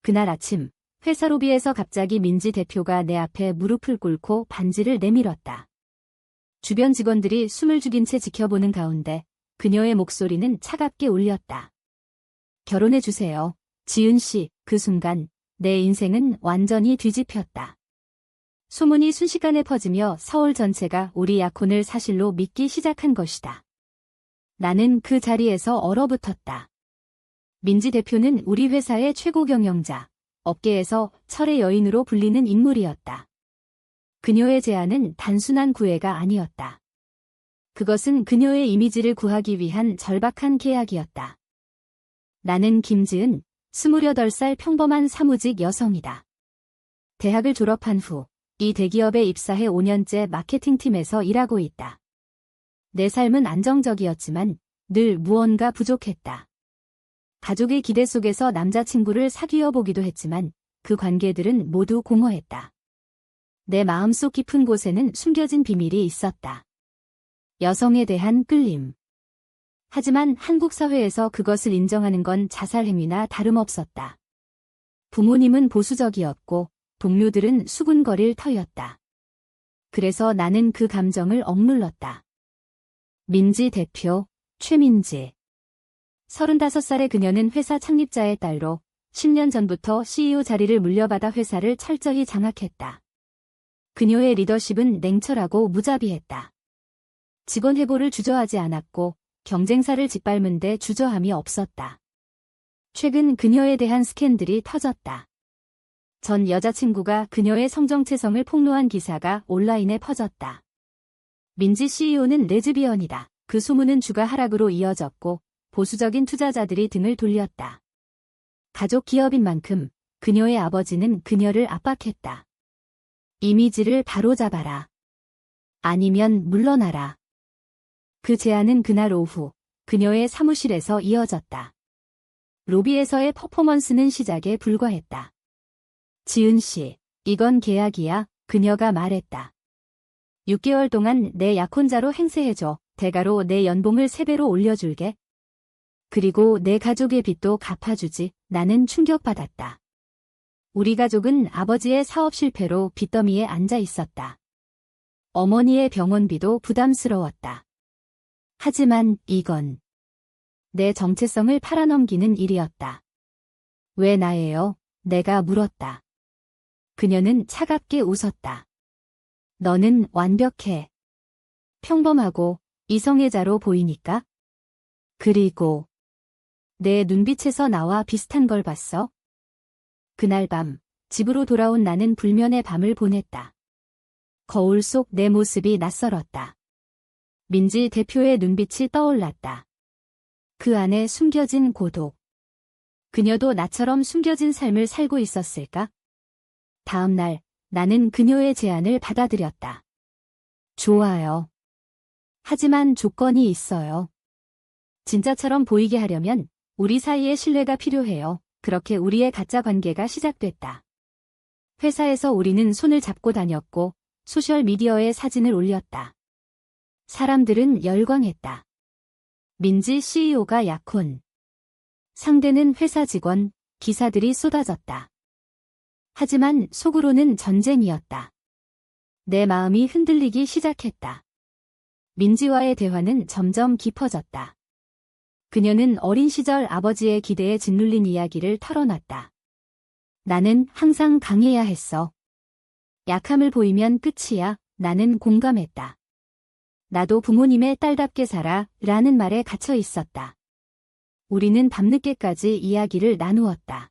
그날 아침, 회사 로비에서 갑자기 민지 대표가 내 앞에 무릎을 꿇고 반지를 내밀었다. 주변 직원들이 숨을 죽인 채 지켜보는 가운데 그녀의 목소리는 차갑게 울렸다. 결혼해주세요. 지은 씨, 그 순간 내 인생은 완전히 뒤집혔다. 소문이 순식간에 퍼지며 서울 전체가 우리 약혼을 사실로 믿기 시작한 것이다. 나는 그 자리에서 얼어붙었다. 민지 대표는 우리 회사의 최고 경영자, 업계에서 철의 여인으로 불리는 인물이었다. 그녀의 제안은 단순한 구애가 아니었다. 그것은 그녀의 이미지를 구하기 위한 절박한 계약이었다. 나는 김지은, 28살 평범한 사무직 여성이다. 대학을 졸업한 후 이 대기업에 입사해 5년째 마케팅팀에서 일하고 있다. 내 삶은 안정적이었지만 늘 무언가 부족했다. 가족의 기대 속에서 남자친구를 사귀어 보기도 했지만 그 관계들은 모두 공허했다. 내 마음속 깊은 곳에는 숨겨진 비밀이 있었다. 여성에 대한 끌림. 하지만 한국 사회에서 그것을 인정하는 건 자살 행위나 다름없었다. 부모님은 보수적이었고 동료들은 수군거릴 터였다. 그래서 나는 그 감정을 억눌렀다. 민지 대표, 최민지. 35살의 그녀는 회사 창립자의 딸로 10년 전부터 CEO 자리를 물려받아 회사를 철저히 장악했다. 그녀의 리더십은 냉철하고 무자비했다. 직원 회고를 주저하지 않았고 경쟁사를 짓밟는 데 주저함이 없었다. 최근 그녀에 대한 스캔들이 터졌다. 전 여자친구가 그녀의 성정체성을 폭로한 기사가 온라인에 퍼졌다. 민지 CEO는 레즈비언이다. 그 소문은 주가 하락으로 이어졌고 보수적인 투자자들이 등을 돌렸다. 가족 기업인 만큼 그녀의 아버지는 그녀를 압박했다. 이미지를 바로잡아라. 아니면 물러나라. 그 제안은 그날 오후 그녀의 사무실에서 이어졌다. 로비에서의 퍼포먼스는 시작에 불과했다. 지은 씨, 이건 계약이야, 그녀가 말했다. 6개월 동안 내 약혼자로 행세해줘. 대가로 내 연봉을 3배로 올려줄게. 그리고 내 가족의 빚도 갚아주지. 나는 충격받았다. 우리 가족은 아버지의 사업 실패로 빚더미에 앉아 있었다. 어머니의 병원비도 부담스러웠다. 하지만 이건 내 정체성을 팔아넘기는 일이었다. 왜 나예요? 내가 물었다. 그녀는 차갑게 웃었다. 너는 완벽해. 평범하고 이성애자로 보이니까? 그리고 내 눈빛에서 나와 비슷한 걸 봤어? 그날 밤 집으로 돌아온 나는 불면의 밤을 보냈다. 거울 속 내 모습이 낯설었다. 민지 대표의 눈빛이 떠올랐다. 그 안에 숨겨진 고독. 그녀도 나처럼 숨겨진 삶을 살고 있었을까? 다음 날 나는 그녀의 제안을 받아들였다. 좋아요. 하지만 조건이 있어요. 진짜처럼 보이게 하려면 우리 사이에 신뢰가 필요해요. 그렇게 우리의 가짜 관계가 시작됐다. 회사에서 우리는 손을 잡고 다녔고 소셜미디어에 사진을 올렸다. 사람들은 열광했다. 민지 CEO가 약혼. 상대는 회사 직원, 기사들이 쏟아졌다. 하지만 속으로는 전쟁이었다. 내 마음이 흔들리기 시작했다. 민지와의 대화는 점점 깊어졌다. 그녀는 어린 시절 아버지의 기대에 짓눌린 이야기를 털어놨다. 나는 항상 강해야 했어. 약함을 보이면 끝이야. 나는 공감했다. 나도 부모님의 딸답게 살아 라는 말에 갇혀 있었다. 우리는 밤늦게까지 이야기를 나누었다.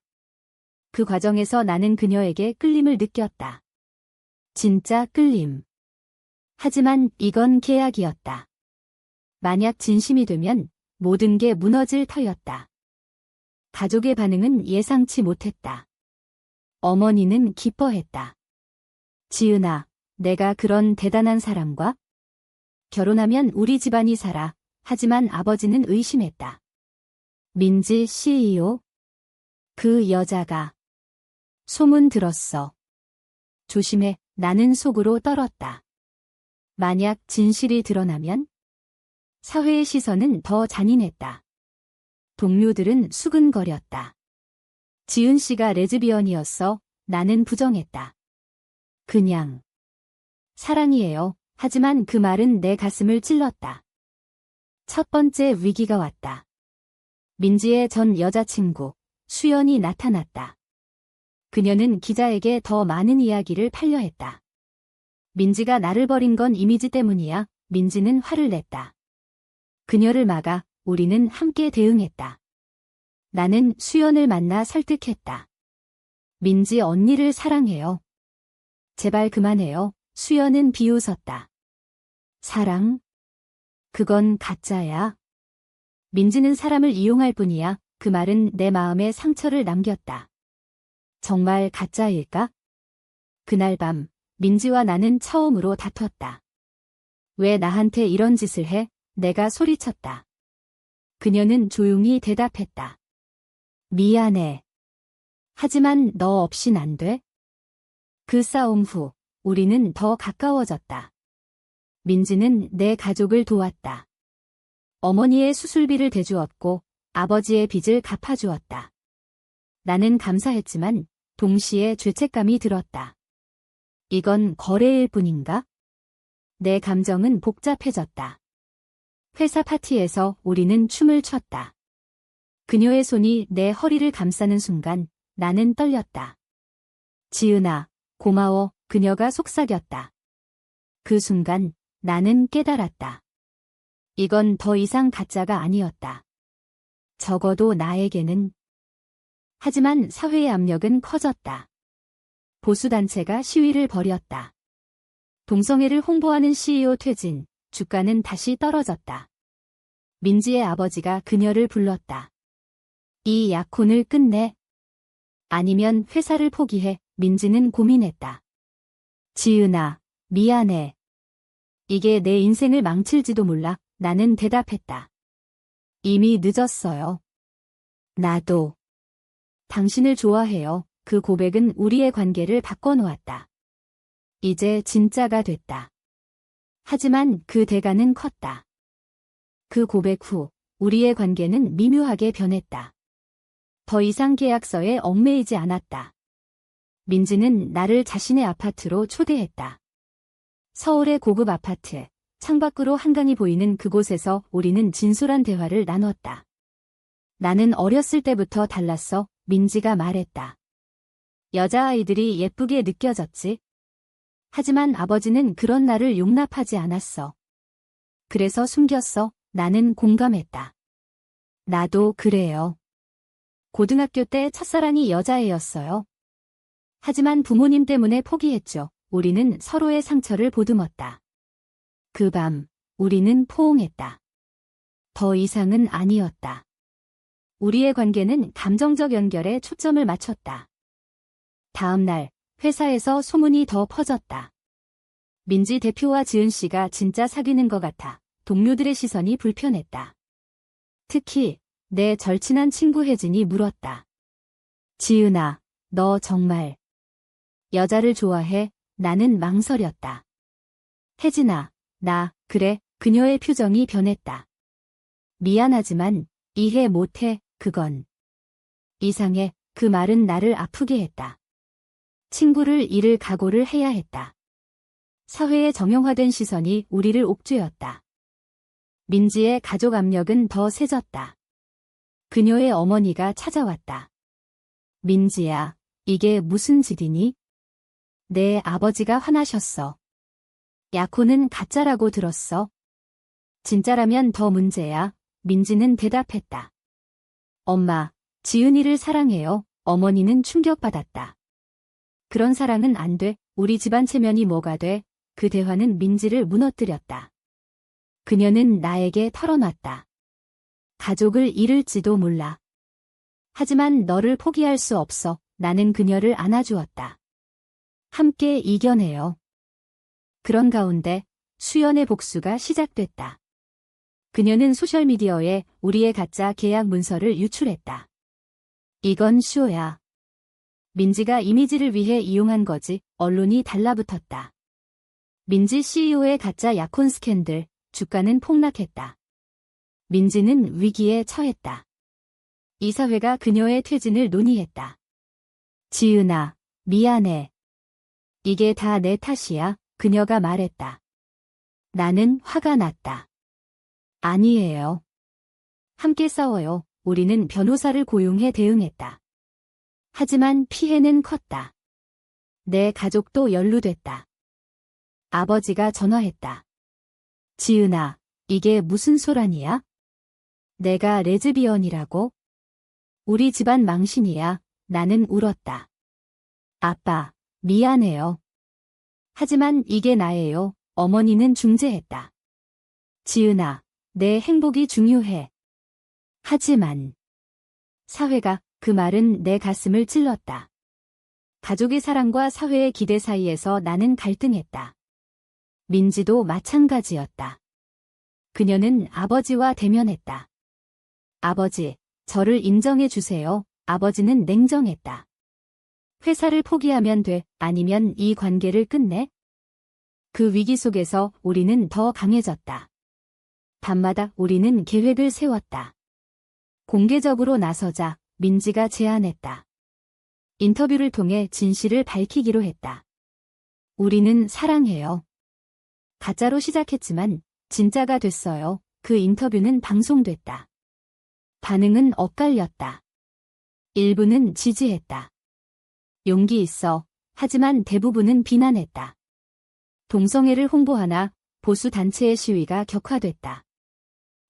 그 과정에서 나는 그녀에게 끌림을 느꼈다. 진짜 끌림. 하지만 이건 계약이었다. 만약 진심이 되면 모든 게 무너질 터였다. 가족의 반응은 예상치 못했다. 어머니는 기뻐했다. 지은아, 내가 그런 대단한 사람과 결혼하면 우리 집안이 살아. 하지만 아버지는 의심했다. 민지 CEO? 그 여자가. 소문 들었어. 조심해. 나는 속으로 떨었다. 만약 진실이 드러나면? 사회의 시선은 더 잔인했다. 동료들은 수근거렸다. 지은 씨가 레즈비언이었어. 나는 부정했다. 그냥 사랑이에요. 하지만 그 말은 내 가슴을 찔렀다. 첫 번째 위기가 왔다. 민지의 전 여자친구, 수연이 나타났다. 그녀는 기자에게 더 많은 이야기를 팔려했다. 민지가 나를 버린 건 이미지 때문이야. 민지는 화를 냈다. 그녀를 막아 우리는 함께 대응했다. 나는 수연을 만나 설득했다. 민지 언니를 사랑해요. 제발 그만해요. 수연은 비웃었다. 사랑? 그건 가짜야. 민지는 사람을 이용할 뿐이야. 그 말은 내 마음에 상처를 남겼다. 정말 가짜일까? 그날 밤, 민지와 나는 처음으로 다퉜다. 왜 나한테 이런 짓을 해? 내가 소리쳤다. 그녀는 조용히 대답했다. 미안해. 하지만 너 없인 안 돼? 그 싸움 후, 우리는 더 가까워졌다. 민지는 내 가족을 도왔다. 어머니의 수술비를 대주었고, 아버지의 빚을 갚아주었다. 나는 감사했지만, 동시에 죄책감이 들었다. 이건 거래일 뿐인가? 내 감정은 복잡해졌다. 회사 파티에서 우리는 춤을 췄다. 그녀의 손이 내 허리를 감싸는 순간 나는 떨렸다. 지은아, 고마워. 그녀가 속삭였다. 그 순간 나는 깨달았다. 이건 더 이상 가짜가 아니었다. 적어도 나에게는. 하지만 사회의 압력은 커졌다. 보수단체가 시위를 벌였다. 동성애를 홍보하는 CEO 퇴진, 주가는 다시 떨어졌다. 민지의 아버지가 그녀를 불렀다. 이 약혼을 끝내. 아니면 회사를 포기해. 민지는 고민했다. 지은아, 미안해. 이게 내 인생을 망칠지도 몰라. 나는 대답했다. 이미 늦었어요. 나도. 당신을 좋아해요. 그 고백은 우리의 관계를 바꿔놓았다. 이제 진짜가 됐다. 하지만 그 대가는 컸다. 그 고백 후 우리의 관계는 미묘하게 변했다. 더 이상 계약서에 얽매이지 않았다. 민지는 나를 자신의 아파트로 초대했다. 서울의 고급 아파트, 창밖으로 한강이 보이는 그곳에서 우리는 진솔한 대화를 나눴다. 나는 어렸을 때부터 달랐어. 민지가 말했다. 여자아이들이 예쁘게 느껴졌지. 하지만 아버지는 그런 나를 용납하지 않았어. 그래서 숨겼어. 나는 공감했다. 나도 그래요. 고등학교 때 첫사랑이 여자애였어요. 하지만 부모님 때문에 포기했죠. 우리는 서로의 상처를 보듬었다. 그 밤, 우리는 포옹했다. 더 이상은 아니었다. 우리의 관계는 감정적 연결에 초점을 맞췄다. 다음 날, 회사에서 소문이 더 퍼졌다. 민지 대표와 지은 씨가 진짜 사귀는 것 같아 동료들의 시선이 불편했다. 특히 내 절친한 친구 혜진이 물었다. 지은아, 너 정말 여자를 좋아해? 나는 망설였다. 혜진아, 그래. 그녀의 표정이 변했다. 미안하지만 이해 못해. 그건 이상해. 그 말은 나를 아프게 했다. 친구를 잃을 각오를 해야 했다. 사회의 정형화된 시선이 우리를 옥죄었다. 민지의 가족 압력은 더 세졌다. 그녀의 어머니가 찾아왔다. 민지야, 이게 무슨 짓이니? 내 아버지가 화나셨어. 약혼은 가짜라고 들었어. 진짜라면 더 문제야. 민지는 대답했다. 엄마, 지은이를 사랑해요. 어머니는 충격받았다. 그런 사랑은 안 돼. 우리 집안 체면이 뭐가 돼? 그 대화는 민지를 무너뜨렸다. 그녀는 나에게 털어놨다. 가족을 잃을지도 몰라. 하지만 너를 포기할 수 없어. 나는 그녀를 안아주었다. 함께 이겨내요. 그런 가운데 수연의 복수가 시작됐다. 그녀는 소셜미디어에 우리의 가짜 계약 문서를 유출했다. 이건 쇼야. 민지가 이미지를 위해 이용한 거지. 언론이 달라붙었다. 민지 CEO의 가짜 약혼 스캔들, 주가는 폭락했다. 민지는 위기에 처했다. 이사회가 그녀의 퇴진을 논의했다. 지은아, 미안해. 이게 다 내 탓이야, 그녀가 말했다. 나는 화가 났다. 아니에요. 함께 싸워요. 우리는 변호사를 고용해 대응했다. 하지만 피해는 컸다. 내 가족도 연루됐다. 아버지가 전화했다. 지은아, 이게 무슨 소란이야? 내가 레즈비언이라고? 우리 집안 망신이야. 나는 울었다. 아빠, 미안해요. 하지만 이게 나예요. 어머니는 중재했다. 지은아, 내 행복이 중요해. 하지만 사회가 그 말은 내 가슴을 찔렀다. 가족의 사랑과 사회의 기대 사이에서 나는 갈등했다. 민지도 마찬가지였다. 그녀는 아버지와 대면했다. 아버지, 저를 인정해 주세요. 아버지는 냉정했다. 회사를 포기하면 돼. 아니면 이 관계를 끝내? 그 위기 속에서 우리는 더 강해졌다. 밤마다 우리는 계획을 세웠다. 공개적으로 나서자 민지가 제안했다. 인터뷰를 통해 진실을 밝히기로 했다. 우리는 사랑해요. 가짜로 시작했지만 진짜가 됐어요. 그 인터뷰는 방송됐다. 반응은 엇갈렸다. 일부는 지지했다. 용기 있어. 하지만 대부분은 비난했다. 동성애를 홍보하나 보수 단체의 시위가 격화됐다.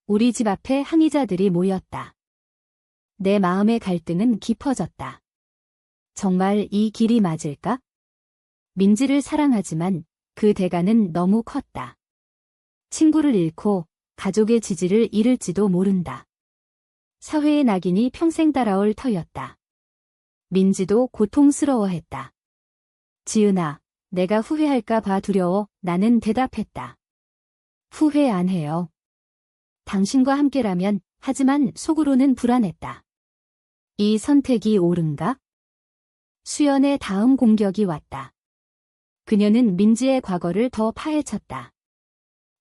우리 집 앞에 항의자들이 모였다. 내 마음의 갈등은 깊어졌다. 정말 이 길이 맞을까? 민지를 사랑하지만 그 대가는 너무 컸다. 친구를 잃고 가족의 지지를 잃을지도 모른다. 사회의 낙인이 평생 따라올 터였다. 민지도 고통스러워했다. 지은아, 내가 후회할까 봐 두려워. 나는 대답했다. 후회 안 해요. 당신과 함께라면. 하지만 속으로는 불안했다. 이 선택이 옳은가? 수연의 다음 공격이 왔다. 그녀는 민지의 과거를 더 파헤쳤다.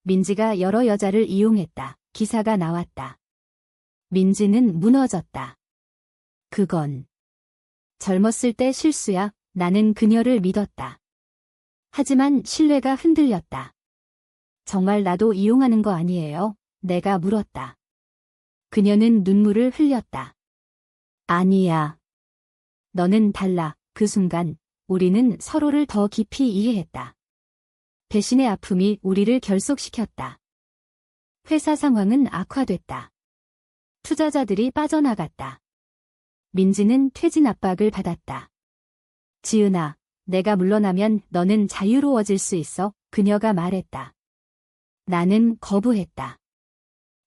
민지가 여러 여자를 이용했다. 기사가 나왔다. 민지는 무너졌다. 그건 젊었을 때 실수야. 나는 그녀를 믿었다. 하지만 신뢰가 흔들렸다. 정말 나도 이용하는 거 아니에요? 내가 물었다. 그녀는 눈물을 흘렸다. 아니야. 너는 달라. 그 순간 우리는 서로를 더 깊이 이해했다. 배신의 아픔이 우리를 결속시켰다. 회사 상황은 악화됐다. 투자자들이 빠져나갔다. 민지는 퇴진 압박을 받았다. 지은아, 내가 물러나면 너는 자유로워질 수 있어. 그녀가 말했다. 나는 거부했다.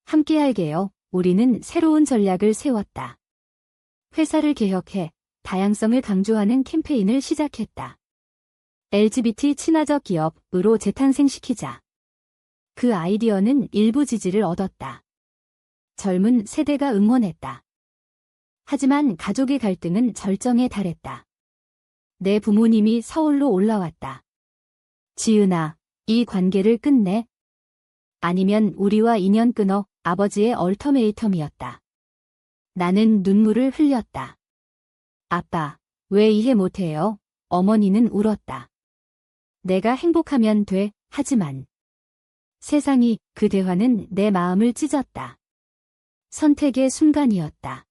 함께 할게요. 우리는 새로운 전략을 세웠다. 회사를 개혁해 다양성을 강조하는 캠페인을 시작했다. LGBT 친화적 기업으로 재탄생시키자. 그 아이디어는 일부 지지를 얻었다. 젊은 세대가 응원했다. 하지만 가족의 갈등은 절정에 달했다. 내 부모님이 서울로 올라왔다. 지은아, 이 관계를 끝내? 아니면 우리와 인연 끊어. 아버지의 얼터메이텀이었다. 나는 눈물을 흘렸다. 아빠, 왜 이해 못해요? 어머니는 울었다. 내가 행복하면 돼. 하지만 세상이 그 대화는 내 마음을 찢었다. 선택의 순간이었다.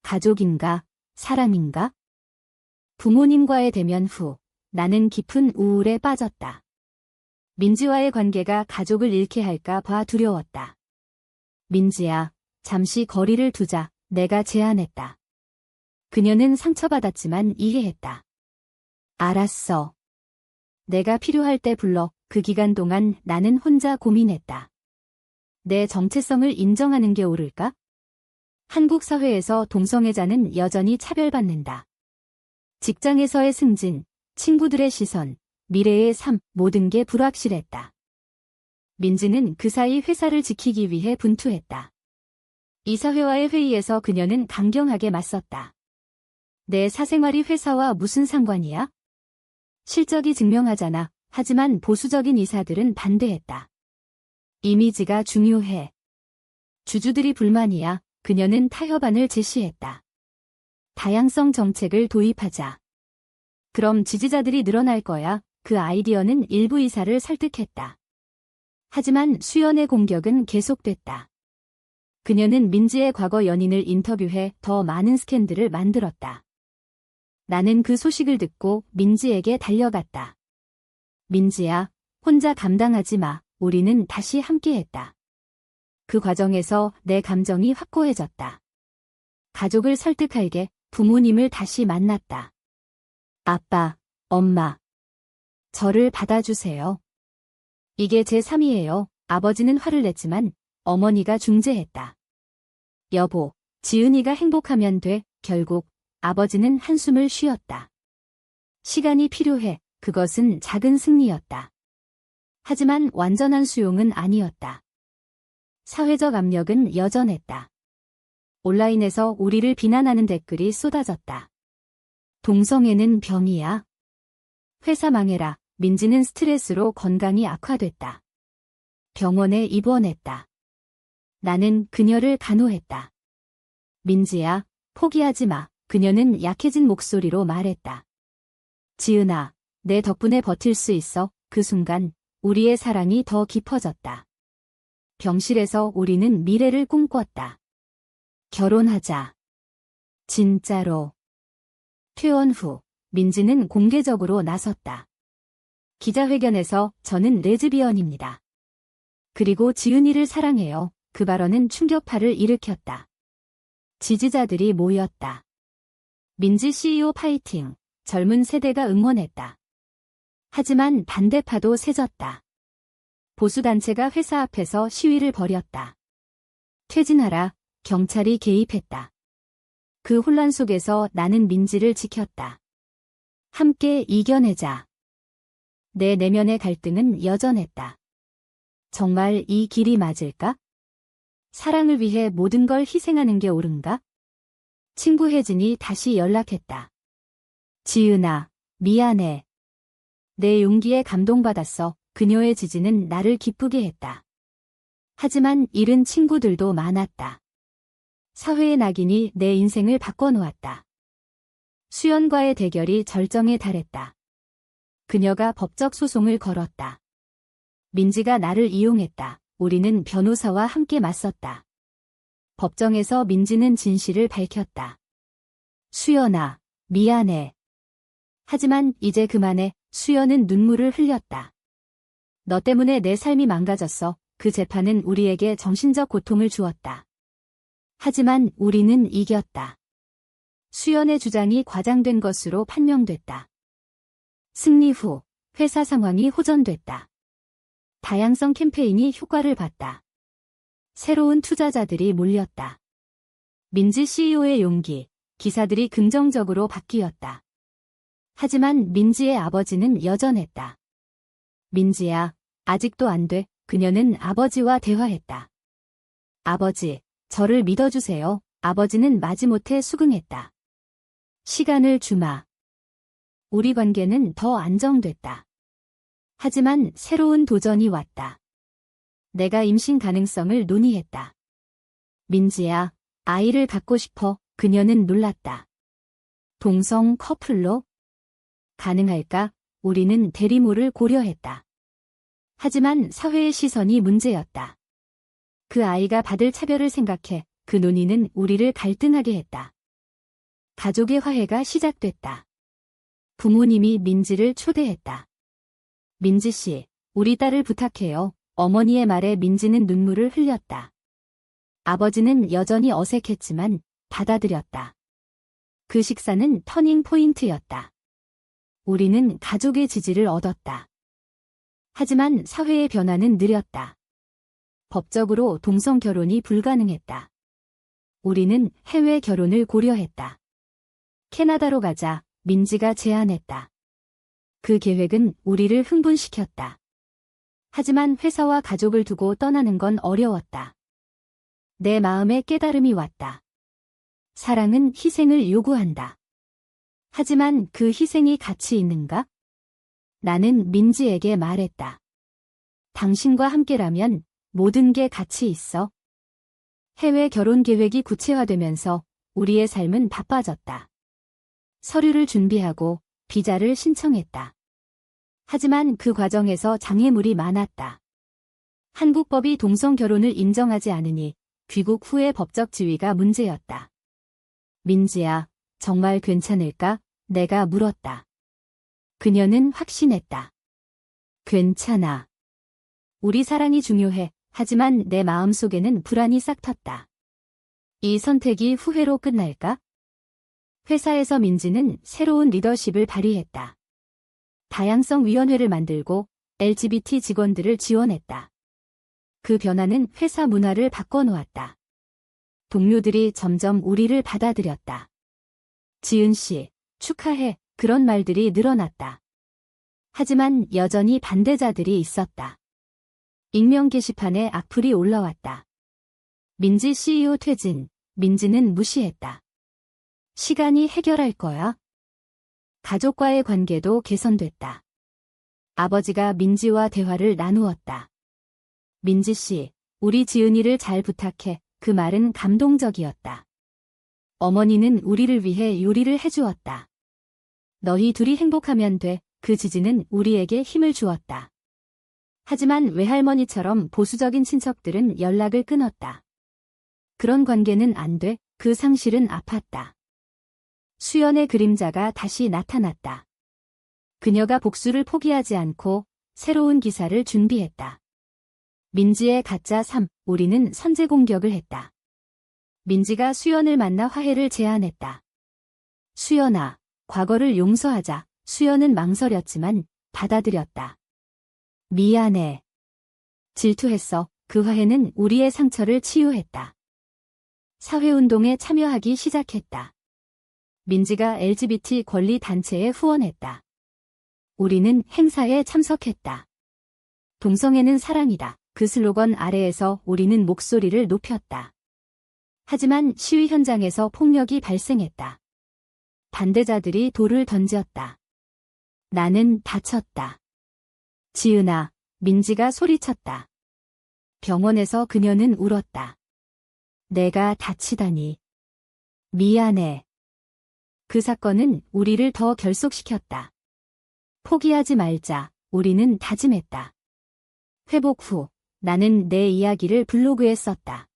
가족인가? 사랑인가? 부모님과의 대면 후 나는 깊은 우울에 빠졌다. 민지와의 관계가 가족을 잃게 할까 봐 두려웠다. 민지야, 잠시 거리를 두자. 내가 제안했다. 그녀는 상처받았지만 이해했다. 알았어. 내가 필요할 때 불러. 그 기간 동안 나는 혼자 고민했다. 내 정체성을 인정하는 게 옳을까? 한국 사회에서 동성애자는 여전히 차별받는다. 직장에서의 승진, 친구들의 시선, 미래의 삶, 모든 게 불확실했다. 민지는 그 사이 회사를 지키기 위해 분투했다. 이사회와의 회의에서 그녀는 강경하게 맞섰다. 내 사생활이 회사와 무슨 상관이야? 실적이 증명하잖아. 하지만 보수적인 이사들은 반대했다. 이미지가 중요해. 주주들이 불만이야. 그녀는 타협안을 제시했다. 다양성 정책을 도입하자. 그럼 지지자들이 늘어날 거야. 그 아이디어는 일부 이사를 설득했다. 하지만 수연의 공격은 계속됐다. 그녀는 민지의 과거 연인을 인터뷰해 더 많은 스캔들을 만들었다. 나는 그 소식을 듣고 민지에게 달려갔다. 민지야, 혼자 감당하지 마. 우리는 다시 함께했다. 그 과정에서 내 감정이 확고해졌다. 가족을 설득하게 부모님을 다시 만났다. 아빠, 엄마, 저를 받아주세요. 이게 제 3이에요. 아버지는 화를 냈지만 어머니가 중재했다. 여보, 지은이가 행복하면 돼. 결국 아버지는 한숨을 쉬었다. 시간이 필요해. 그것은 작은 승리였다. 하지만 완전한 수용은 아니었다. 사회적 압력은 여전했다. 온라인에서 우리를 비난하는 댓글이 쏟아졌다. 동성애는 병이야. 회사 망해라. 민지는 스트레스로 건강이 악화됐다. 병원에 입원했다. 나는 그녀를 간호했다. 민지야, 포기하지 마. 그녀는 약해진 목소리로 말했다. 지은아, 내 덕분에 버틸 수 있어. 그 순간 우리의 사랑이 더 깊어졌다. 병실에서 우리는 미래를 꿈꿨다. 결혼하자. 진짜로. 퇴원 후 민지는 공개적으로 나섰다. 기자회견에서 저는 레즈비언입니다. 그리고 지은이를 사랑해요. 그 발언은 충격파를 일으켰다. 지지자들이 모였다. 민지 CEO 파이팅. 젊은 세대가 응원했다. 하지만 반대파도 세졌다. 보수단체가 회사 앞에서 시위를 벌였다. 퇴진하라. 경찰이 개입했다. 그 혼란 속에서 나는 민지를 지켰다. 함께 이겨내자. 내 내면의 갈등은 여전했다. 정말 이 길이 맞을까? 사랑을 위해 모든 걸 희생하는 게 옳은가? 친구 혜진이 다시 연락했다. 지은아, 미안해. 내 용기에 감동받았어. 그녀의 지지는 나를 기쁘게 했다. 하지만 잃은 친구들도 많았다. 사회의 낙인이 내 인생을 바꿔놓았다. 수연과의 대결이 절정에 달했다. 그녀가 법적 소송을 걸었다. 민지가 나를 이용했다. 우리는 변호사와 함께 맞섰다. 법정에서 민지는 진실을 밝혔다. 수연아, 미안해. 하지만 이제 그만해. 수연은 눈물을 흘렸다. 너 때문에 내 삶이 망가졌어. 그 재판은 우리에게 정신적 고통을 주었다. 하지만 우리는 이겼다. 수연의 주장이 과장된 것으로 판명됐다. 승리 후 회사 상황이 호전됐다. 다양성 캠페인이 효과를 봤다. 새로운 투자자들이 몰렸다. 민지 CEO의 용기, 기사들이 긍정적으로 바뀌었다. 하지만 민지의 아버지는 여전했다. 민지야, 아직도 안 돼. 그녀는 아버지와 대화했다. 아버지, 저를 믿어주세요. 아버지는 마지못해 수긍했다. 시간을 주마. 우리 관계는 더 안정됐다. 하지만 새로운 도전이 왔다. 내가 임신 가능성을 논의했다. 민지야, 아이를 갖고 싶어. 그녀는 놀랐다. 동성 커플로? 가능할까? 우리는 대리모를 고려했다. 하지만 사회의 시선이 문제였다. 그 아이가 받을 차별을 생각해 그 논의는 우리를 갈등하게 했다. 가족의 화해가 시작됐다. 부모님이 민지를 초대했다. 민지 씨, 우리 딸을 부탁해요. 어머니의 말에 민지는 눈물을 흘렸다. 아버지는 여전히 어색했지만 받아들였다. 그 식사는 터닝 포인트였다. 우리는 가족의 지지를 얻었다. 하지만 사회의 변화는 느렸다. 법적으로 동성 결혼이 불가능했다. 우리는 해외 결혼을 고려했다. 캐나다로 가자. 민지가 제안했다. 그 계획은 우리를 흥분시켰다. 하지만 회사와 가족을 두고 떠나는 건 어려웠다. 내 마음에 깨달음이 왔다. 사랑은 희생을 요구한다. 하지만 그 희생이 가치 있는가? 나는 민지에게 말했다. 당신과 함께라면 모든 게 가치 있어. 해외 결혼 계획이 구체화되면서 우리의 삶은 바빠졌다. 서류를 준비하고 비자를 신청했다. 하지만 그 과정에서 장애물이 많았다. 한국법이 동성 결혼을 인정하지 않으니 귀국 후의 법적 지위가 문제였다. 민지야, 정말 괜찮을까? 내가 물었다. 그녀는 확신했다. 괜찮아. 우리 사랑이 중요해. 하지만 내 마음속에는 불안이 싹 텄다. 이 선택이 후회로 끝날까? 회사에서 민지는 새로운 리더십을 발휘했다. 다양성 위원회를 만들고 LGBT 직원들을 지원했다. 그 변화는 회사 문화를 바꿔놓았다. 동료들이 점점 우리를 받아들였다. 지은 씨, 축하해. 그런 말들이 늘어났다. 하지만 여전히 반대자들이 있었다. 익명 게시판에 악플이 올라왔다. 민지 CEO 퇴진, 민지는 무시했다. 시간이 해결할 거야. 가족과의 관계도 개선됐다. 아버지가 민지와 대화를 나누었다. 민지 씨, 우리 지은이를 잘 부탁해. 그 말은 감동적이었다. 어머니는 우리를 위해 요리를 해주었다. 너희 둘이 행복하면 돼. 그 지지는 우리에게 힘을 주었다. 하지만 외할머니처럼 보수적인 친척들은 연락을 끊었다. 그런 관계는 안 돼. 그 상실은 아팠다. 수연의 그림자가 다시 나타났다. 그녀가 복수를 포기하지 않고 새로운 기사를 준비했다. 민지의 가짜 3, 우리는 선제 공격을 했다. 민지가 수연을 만나 화해를 제안했다. 수연아, 과거를 용서하자. 수연은 망설였지만 받아들였다. 미안해. 질투했어. 그 화해는 우리의 상처를 치유했다. 사회운동에 참여하기 시작했다. 민지가 LGBT 권리 단체에 후원했다. 우리는 행사에 참석했다. 동성애는 사랑이다. 그 슬로건 아래에서 우리는 목소리를 높였다. 하지만 시위 현장에서 폭력이 발생했다. 반대자들이 돌을 던졌다. 나는 다쳤다. 지은아, 민지가 소리쳤다. 병원에서 그녀는 울었다. 내가 다치다니. 미안해. 그 사건은 우리를 더 결속시켰다. 포기하지 말자. 우리는 다짐했다. 회복 후 나는 내 이야기를 블로그에 썼다.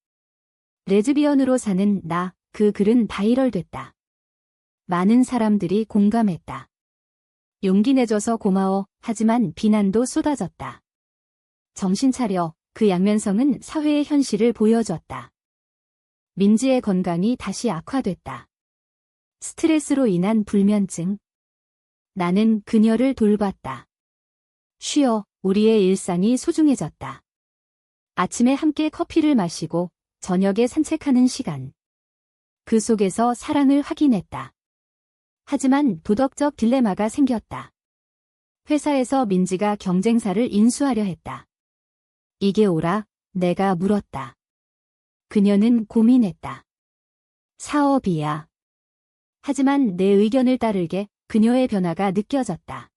레즈비언으로 사는 나, 그 글은 바이럴됐다. 많은 사람들이 공감했다. 용기 내줘서 고마워. 하지만 비난도 쏟아졌다. 정신 차려. 그 양면성은 사회의 현실을 보여줬다. 민지의 건강이 다시 악화됐다. 스트레스로 인한 불면증. 나는 그녀를 돌봤다. 쉬어. 우리의 일상이 소중해졌다. 아침에 함께 커피를 마시고 저녁에 산책하는 시간. 그 속에서 사랑을 확인했다. 하지만 도덕적 딜레마가 생겼다. 회사에서 민지가 경쟁사를 인수하려 했다. 이게 옳아? 내가 물었다. 그녀는 고민했다. 사업이야. 하지만 내 의견을 따르게. 그녀의 변화가 느껴졌다.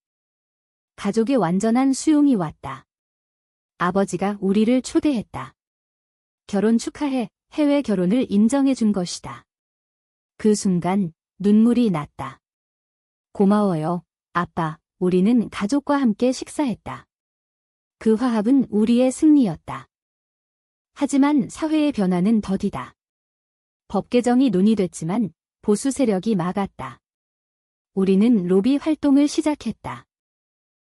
가족의 완전한 수용이 왔다. 아버지가 우리를 초대했다. 결혼 축하해. 해외 결혼을 인정해 준 것이다. 그 순간 눈물이 났다. 고마워요, 아빠. 우리는 가족과 함께 식사했다. 그 화합은 우리의 승리였다. 하지만 사회의 변화는 더디다. 법 개정이 논의됐지만 보수 세력이 막았다. 우리는 로비 활동을 시작했다.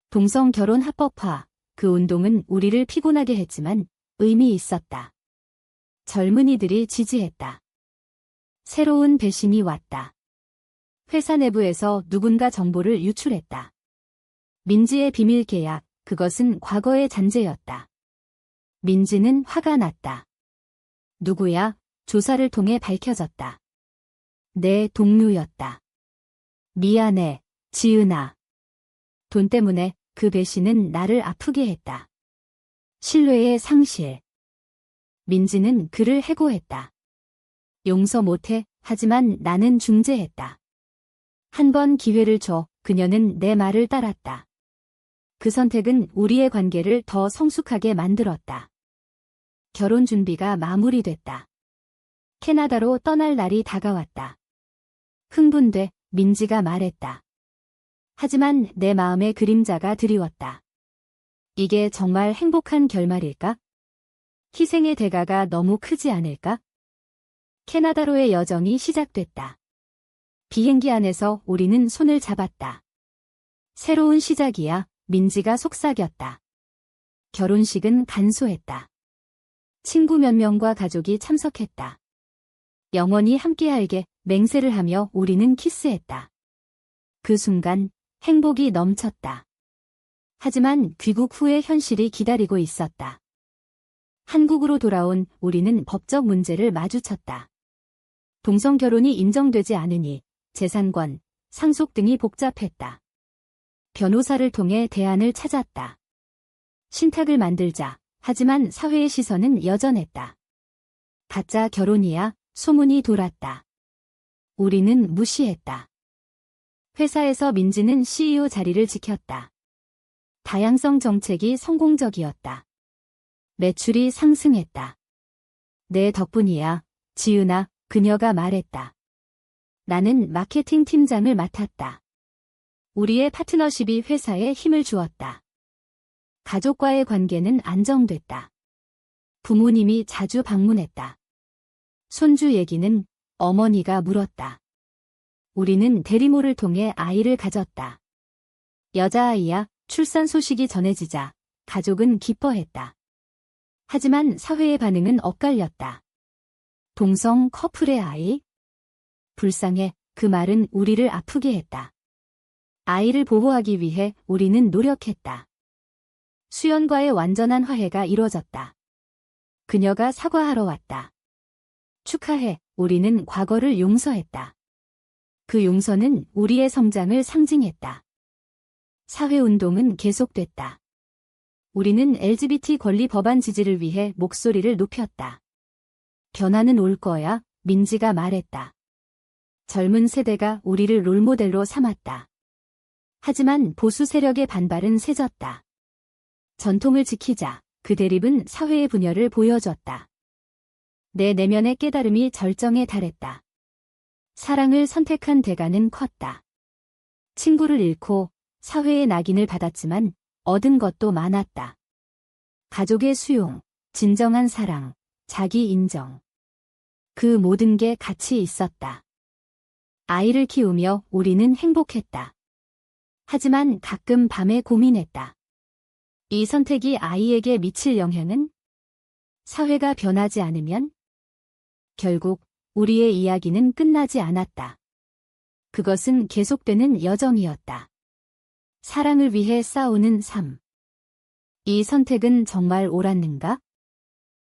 동성 결혼 합법화. 그 운동은 우리를 피곤하게 했지만 의미 있었다. 젊은이들이 지지했다. 새로운 배신이 왔다. 회사 내부에서 누군가 정보를 유출했다. 민지의 비밀 계약, 그것은 과거의 잔재였다. 민지는 화가 났다. 누구야? 조사를 통해 밝혀졌다. 내 동료였다. 미안해, 지은아. 돈 때문에 그 배신은 나를 아프게 했다. 신뢰의 상실. 민지는 그를 해고했다. 용서 못해. 하지만 나는 중재했다. 한 번 기회를 줘. 그녀는 내 말을 따랐다. 그 선택은 우리의 관계를 더 성숙하게 만들었다. 결혼 준비가 마무리됐다. 캐나다로 떠날 날이 다가왔다. 흥분돼 민지가 말했다. 하지만 내 마음의 그림자가 드리웠다. 이게 정말 행복한 결말일까? 희생의 대가가 너무 크지 않을까? 캐나다로의 여정이 시작됐다. 비행기 안에서 우리는 손을 잡았다. 새로운 시작이야, 민지가 속삭였다. 결혼식은 간소했다. 친구 몇 명과 가족이 참석했다. 영원히 함께할게 맹세를 하며 우리는 키스했다. 그 순간 행복이 넘쳤다. 하지만 귀국 후의 현실이 기다리고 있었다. 한국으로 돌아온 우리는 법적 문제를 마주쳤다. 동성 결혼이 인정되지 않으니 재산권, 상속 등이 복잡했다. 변호사를 통해 대안을 찾았다. 신탁을 만들자. 하지만 사회의 시선은 여전했다. 가짜 결혼이야 소문이 돌았다. 우리는 무시했다. 회사에서 민지는 CEO 자리를 지켰다. 다양성 정책이 성공적이었다. 매출이 상승했다. 내 덕분이야, 지은아, 그녀가 말했다. 나는 마케팅 팀장을 맡았다. 우리의 파트너십이 회사에 힘을 주었다. 가족과의 관계는 안정됐다. 부모님이 자주 방문했다. 손주 얘기는 어머니가 물었다. 우리는 대리모를 통해 아이를 가졌다. 여자아이야. 출산 소식이 전해지자 가족은 기뻐했다. 하지만 사회의 반응은 엇갈렸다. 동성 커플의 아이? 불쌍해. 그 말은 우리를 아프게 했다. 아이를 보호하기 위해 우리는 노력했다. 수연과의 완전한 화해가 이루어졌다. 그녀가 사과하러 왔다. 축하해. 우리는 과거를 용서했다. 그 용서는 우리의 성장을 상징했다. 사회운동은 계속됐다. 우리는 LGBT 권리 법안 지지를 위해 목소리를 높였다. 변화는 올 거야, 민지가 말했다. 젊은 세대가 우리를 롤모델로 삼았다. 하지만 보수 세력의 반발은 세졌다. 전통을 지키자. 그 대립은 사회의 분열을 보여줬다. 내 내면의 깨달음이 절정에 달했다. 사랑을 선택한 대가는 컸다. 친구를 잃고 사회의 낙인을 받았지만 얻은 것도 많았다. 가족의 수용, 진정한 사랑, 자기 인정. 그 모든 게 같이 있었다. 아이를 키우며 우리는 행복했다. 하지만 가끔 밤에 고민했다. 이 선택이 아이에게 미칠 영향은? 사회가 변하지 않으면? 결국 우리의 이야기는 끝나지 않았다. 그것은 계속되는 여정이었다. 사랑을 위해 싸우는 삶. 이 선택은 정말 옳았는가?